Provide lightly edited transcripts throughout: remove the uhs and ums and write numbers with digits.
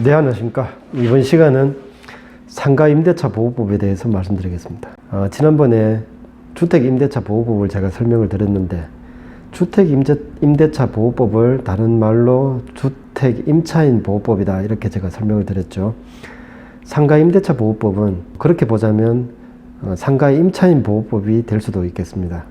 네, 안녕하십니까. 이번 시간은 상가임대차 보호법에 대해서 말씀드리겠습니다. 지난번에 주택임대차 보호법을 제가 설명을 드렸는데, 주택임대차 보호법을 다른 말로 주택임차인 보호법이다, 이렇게 제가 설명을 드렸죠. 상가임대차 보호법은 그렇게 보자면 상가임차인 보호법이 될 수도 있겠습니다.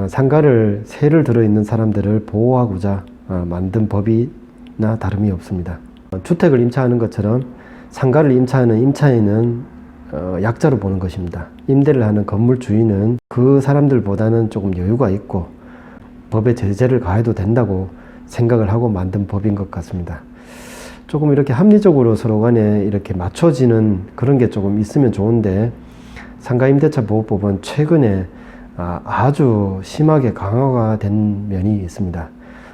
상가를 세를 들어있는 사람들을 보호하고자 만든 법이나 다름이 없습니다. 주택을 임차하는 것처럼 상가를 임차하는 임차인은 약자로 보는 것입니다. 임대를 하는 건물 주인은 그 사람들보다는 조금 여유가 있고 법에 제재를 가해도 된다고 생각을 하고 만든 법인 것 같습니다. 조금 이렇게 합리적으로 서로 간에 이렇게 맞춰지는 그런 게 조금 있으면 좋은데, 상가임대차 보호법은 최근에 아주 심하게 강화가 된 면이 있습니다.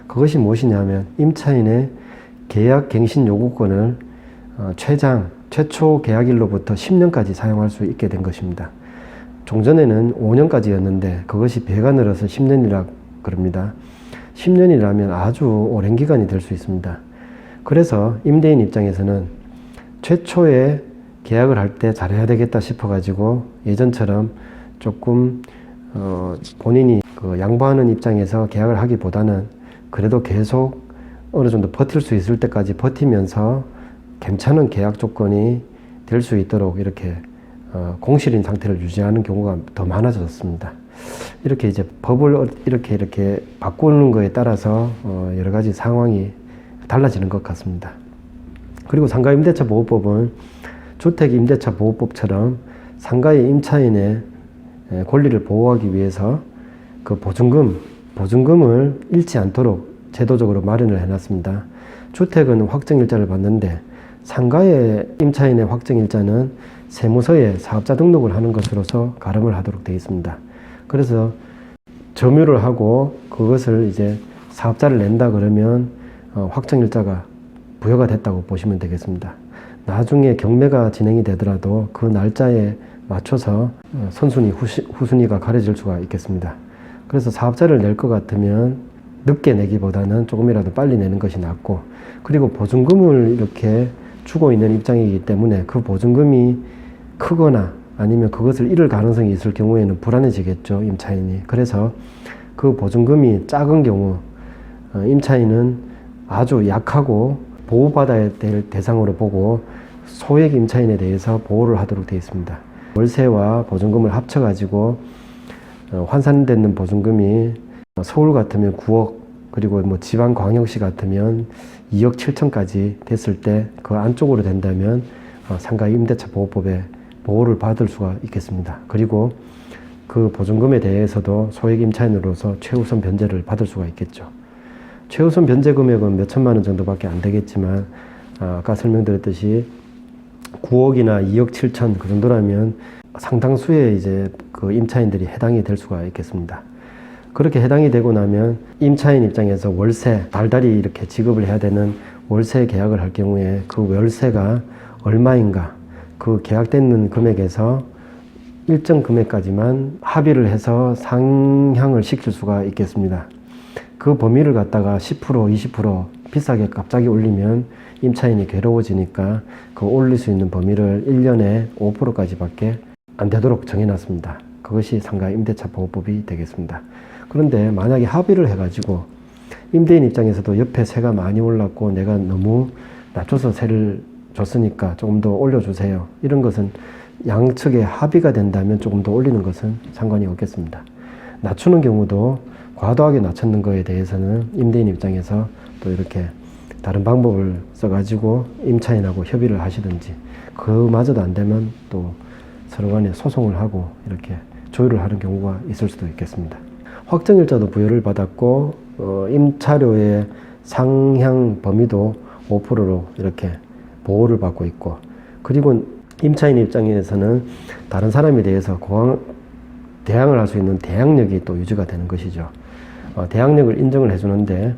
그것이 무엇이냐면, 임차인의 계약 갱신 요구권을 최초 계약일로부터 10년까지 사용할 수 있게 된 것입니다. 종전에는 5년까지였는데 그것이 배가 늘어서 10년이라 그럽니다. 10년이라면 아주 오랜 기간이 될 수 있습니다. 그래서 임대인 입장에서는 최초에 계약을 할 때 잘해야 되겠다 싶어 가지고 예전처럼 조금 본인이 양보하는 입장에서 계약을 하기보다는 그래도 계속 어느 정도 버틸 수 있을 때까지 버티면서 괜찮은 계약 조건이 될 수 있도록 이렇게 공실인 상태를 유지하는 경우가 더 많아졌습니다. 이렇게 이제 법을 이렇게 바꾸는 거에 따라서 여러 가지 상황이 달라지는 것 같습니다. 그리고 상가임대차 보호법은 주택임대차 보호법처럼 상가의 임차인의 권리를 보호하기 위해서 그 보증금을 잃지 않도록 제도적으로 마련을 해놨습니다. 주택은 확정일자를 받는데 상가의 임차인의 확정일자는 세무서에 사업자 등록을 하는 것으로서 가름을 하도록 되어 있습니다. 그래서 점유를 하고 그것을 이제 사업자를 낸다 그러면 확정일자가 부여가 됐다고 보시면 되겠습니다. 나중에 경매가 진행이 되더라도 그 날짜에 맞춰서 선순위, 후순위가 가려질 수가 있겠습니다. 그래서 사업자를 낼 것 같으면 늦게 내기보다는 조금이라도 빨리 내는 것이 낫고, 그리고 보증금을 이렇게 주고 있는 입장이기 때문에 그 보증금이 크거나 아니면 그것을 잃을 가능성이 있을 경우에는 불안해지겠죠, 임차인이. 그래서 그 보증금이 작은 경우 임차인은 아주 약하고 보호받아야 될 대상으로 보고 소액 임차인에 대해서 보호를 하도록 되어 있습니다. 월세와 보증금을 합쳐가지고 환산되는 보증금이 서울 같으면 9억, 그리고 지방광역시 같으면 2억 7천까지 됐을 때 그 안쪽으로 된다면 상가임대차 보호법에 보호를 받을 수가 있겠습니다. 그리고 그 보증금에 대해서도 소액 임차인으로서 최우선 변제를 받을 수가 있겠죠. 최우선 변제 금액은 몇 천만 원 정도밖에 안 되겠지만, 아까 설명드렸듯이 9억이나 2억 7천 그 정도라면 상당수의 이제 그 임차인들이 해당이 될 수가 있겠습니다. 그렇게 해당이 되고 나면 임차인 입장에서 월세, 달달이 이렇게 지급을 해야 되는 월세 계약을 할 경우에 그 월세가 얼마인가, 그 계약되는 금액에서 일정 금액까지만 합의를 해서 상향을 시킬 수가 있겠습니다. 그 범위를 갖다가 10%, 20% 비싸게 갑자기 올리면 임차인이 괴로워지니까 그 올릴 수 있는 범위를 1년에 5%까지밖에 안 되도록 정해놨습니다. 그것이 상가임대차 보호법이 되겠습니다. 그런데 만약에 합의를 해가지고 임대인 입장에서도 옆에 세가 많이 올랐고 내가 너무 낮춰서 세를 줬으니까 조금 더 올려주세요, 이런 것은 양측의 합의가 된다면 조금 더 올리는 것은 상관이 없겠습니다. 낮추는 경우도 과도하게 낮췄는 거에 대해서는 임대인 입장에서 또 이렇게 다른 방법을 써가지고 임차인하고 협의를 하시든지, 그마저도 안 되면 또 서로 간에 소송을 하고 이렇게 조율을 하는 경우가 있을 수도 있겠습니다. 확정일자도 부여를 받았고 임차료의 상향 범위도 5%로 이렇게 보호를 받고 있고, 그리고 임차인 입장에서는 다른 사람에 대해서 대항을 할 수 있는 대항력이 또 유지가 되는 것이죠. 대항력을 인정을 해주는데,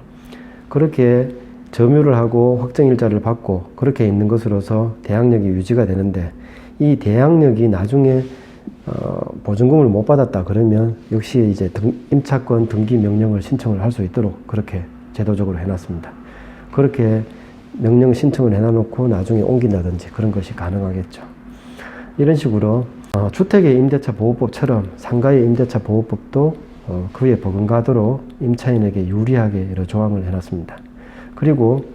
그렇게 점유를 하고 확정일자를 받고 그렇게 있는 것으로서 대항력이 유지가 되는데, 이 대항력이 나중에 보증금을 못 받았다 그러면 역시 이제 임차권 등기 명령을 신청을 할 수 있도록 그렇게 제도적으로 해놨습니다. 그렇게 명령 신청을 해놔놓고 나중에 옮긴다든지 그런 것이 가능하겠죠. 이런 식으로 주택의 임대차 보호법처럼 상가의 임대차 보호법도 그에 버금가도록 임차인에게 유리하게 이런 조항을 해놨습니다. 그리고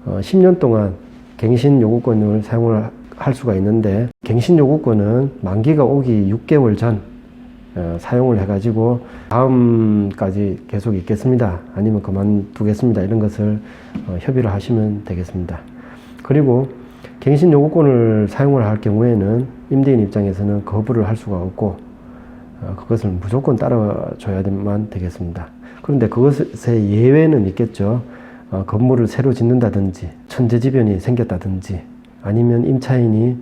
10년 동안 갱신 요구권을 사용을 할 수가 있는데, 갱신 요구권은 만기가 오기 6개월 전 사용을 해가지고 다음까지 계속 있겠습니다, 아니면 그만두겠습니다, 이런 것을 협의를 하시면 되겠습니다. 그리고 갱신 요구권을 사용을 할 경우에는 임대인 입장에서는 거부를 할 수가 없고 그것을 무조건 따라줘야만 되겠습니다. 그런데 그것의 예외는 있겠죠. 건물을 새로 짓는다든지 천재지변이 생겼다든지 아니면 임차인이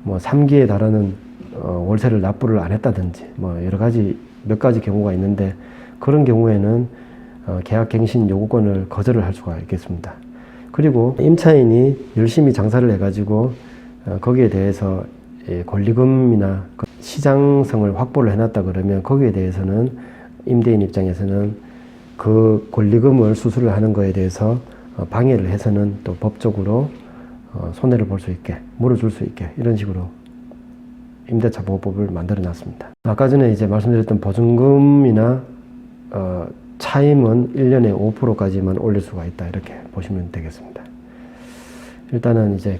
뭐 3기에 달하는 월세를 납부를 안 했다든지 뭐 여러 가지 몇 가지 경우가 있는데, 그런 경우에는 계약갱신 요구권을 거절을 할 수가 있겠습니다. 그리고 임차인이 열심히 장사를 해가지고 거기에 대해서 권리금이나 시장성을 확보를 해놨다 그러면 거기에 대해서는 임대인 입장에서는 그 권리금을 수수를 하는 거에 대해서 방해를 해서는 또 법적으로 손해를 볼 수 있게, 물어줄 수 있게, 이런 식으로 임대차 보호법을 만들어 놨습니다. 아까 전에 이제 말씀드렸던 보증금이나 차임은 1년에 5%까지만 올릴 수가 있다, 이렇게 보시면 되겠습니다. 일단은 이제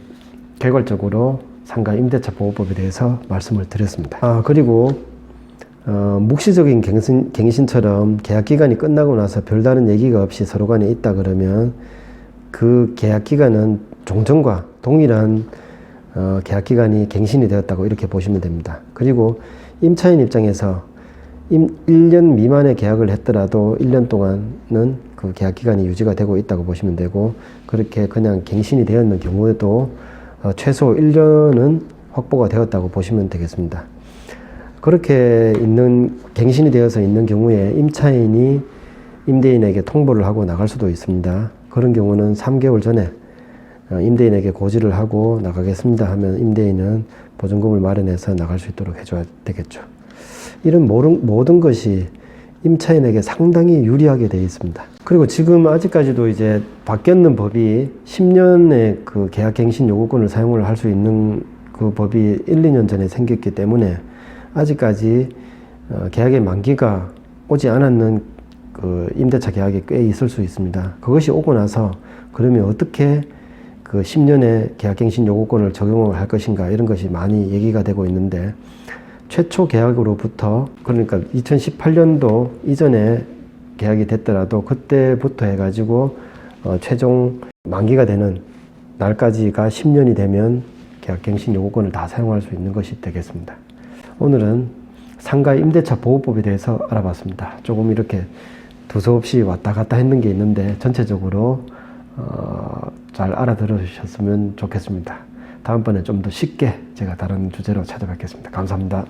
개괄적으로 상가 임대차 보호법에 대해서 말씀을 드렸습니다. 그리고 묵시적인 갱신처럼 계약기간이 끝나고 나서 별다른 얘기가 없이 서로 간에 있다 그러면 그 계약기간은 종전과 동일한 계약기간이 갱신이 되었다고 이렇게 보시면 됩니다. 그리고 임차인 입장에서 1년 미만의 계약을 했더라도 1년 동안은 그 계약기간이 유지가 되고 있다고 보시면 되고, 그렇게 그냥 갱신이 되었는 경우에도 최소 1년은 확보가 되었다고 보시면 되겠습니다. 그렇게 갱신이 되어서 있는 경우에 임차인이 임대인에게 통보를 하고 나갈 수도 있습니다. 그런 경우는 3개월 전에 임대인에게 고지를 하고 나가겠습니다 하면 임대인은 보증금을 마련해서 나갈 수 있도록 해줘야 되겠죠. 이런 모든 것이 임차인에게 상당히 유리하게 되어 있습니다. 그리고 지금 아직까지도 이제 바뀌었는 법이 10년의 그 계약갱신 요구권을 사용을 할 수 있는 그 법이 1, 2년 전에 생겼기 때문에 아직까지 계약의 만기가 오지 않았는 그 임대차 계약이 꽤 있을 수 있습니다. 그것이 오고 나서 그러면 어떻게 그 10년의 계약갱신 요구권을 적용을 할 것인가, 이런 것이 많이 얘기가 되고 있는데, 최초 계약으로부터, 그러니까 2018년도 이전에 계약이 됐더라도 그때부터 해가지고 최종 만기가 되는 날까지가 10년이 되면 계약갱신 요구권을 다 사용할 수 있는 것이 되겠습니다. 오늘은 상가 임대차 보호법에 대해서 알아봤습니다. 조금 이렇게 두서없이 왔다 갔다 했는 게 있는데 전체적으로 잘 알아들으셨으면 좋겠습니다. 다음번에 좀 더 쉽게 제가 다른 주제로 찾아뵙겠습니다. 감사합니다.